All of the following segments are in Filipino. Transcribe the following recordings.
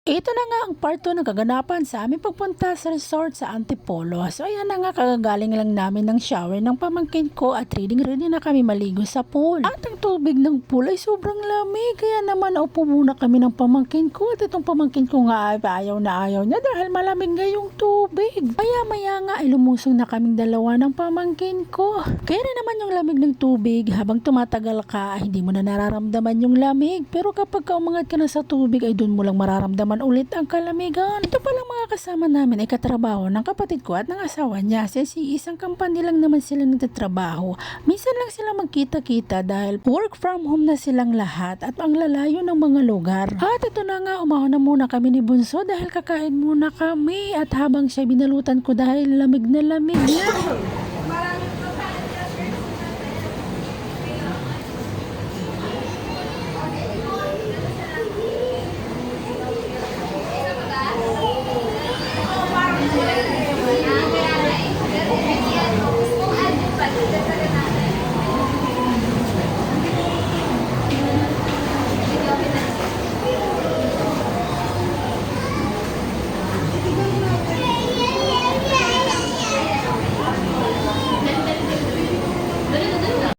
Ito na nga ang part 2 ng kaganapan sa aming pagpunta sa resort sa Antipolo. So ayan na nga, kagagaling lang namin ng shower ng pamangkin ko at ready na kami maligo sa pool. At ang tubig ng pool ay sobrang lamig, kaya naman naupo muna kami ng pamangkin ko. At itong pamangkin ko nga ay ayaw niya dahil malamig nga yung tubig. Maya nga ay lumusong na kaming dalawa ng pamangkin ko. Kaya na naman yung lamig ng tubig, habang tumatagal ka ay hindi mo na nararamdaman yung lamig. Pero kapag umangat ka na sa tubig ay doon mo lang mararamdaman ulit ang kalamigan. Ito palang mga kasama namin ay katrabaho ng kapatid ko at ng asawa niya. Si isang company lang naman sila nagtatrabaho. Minsan lang sila magkita-kita dahil work from home na silang lahat at ang lalayo ng mga lugar. At ito na nga, umahon na muna kami ni Bunso dahil kakain muna kami. At habang siya binalutan ko dahil lamig na lamig na.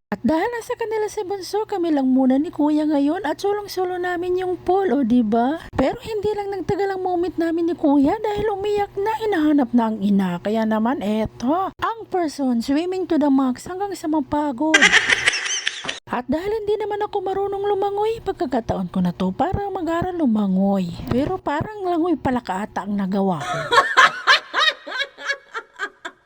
At dahil nasa kanila si Bunso, kami lang muna ni Kuya ngayon at sulong-sulo namin yung pool, o diba? Pero hindi lang nagtagal ang moment namin ni Kuya dahil umiyak na, hinahanap na ang ina. Kaya naman eto, ang person swimming to the max hanggang sa mapagod. At dahil hindi naman ako marunong lumangoy, pagkakataon ko na to para mag-aral lumangoy. Pero parang langoy pala kaata ang nagawa ko.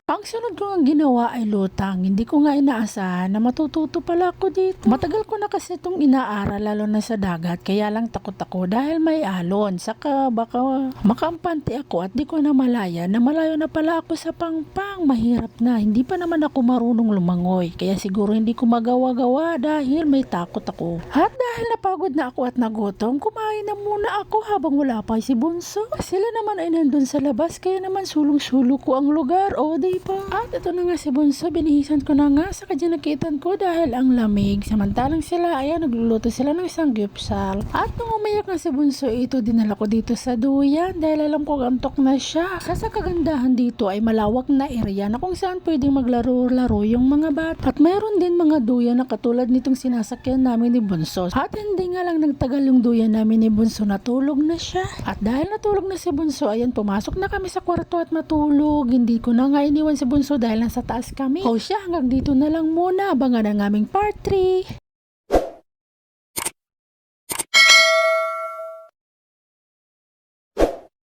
Ang sunod ko ang ginawa ay lutang. Hindi ko nga inaasahan na matututo pala ako dito. Matagal ko na kasi itong inaaral, lalo na sa dagat. Kaya lang takot ako dahil may alon. Saka baka makampante ako at di ko na malaya na malayo na pala ako sa pangpang. Mahirap na. Hindi pa naman ako marunong lumangoy. Kaya siguro hindi ko magawa-gawa dahil may takot ako. At dahil napagod na ako at nagutom, kumain na muna ako habang wala pa si Bunso. Sila naman ay nandun sa labas, kaya naman sulong-sulo ko ang lugar. O diba? At ito na nga si Bunso, binihisan ko na nga sa kadinakitan ko dahil ang lamig. Samantalang sila, ayan, nagluluto sila ng isang gyupsal. At nung umayak na si Bunso, ito dinala ko dito sa duyan dahil alam ko antok na siya. Sa kagandahan dito ay malawak na area na kung saan pwedeng maglaro-laro yung mga bata. At mayroon din mga duyan na katulad nitong sinasakyan namin ni Bunso. At hindi nga lang nagtagal yung duyan namin ni Bunso, natulog na siya. At dahil natulog na si Bunso, ayan, pumasok na kami sa kwarto at matulog. Hindi ko na nga iniwan si Bunso dahil nasa taas kami. O siya, hanggang dito na lang muna. Abangan ang aming part 3.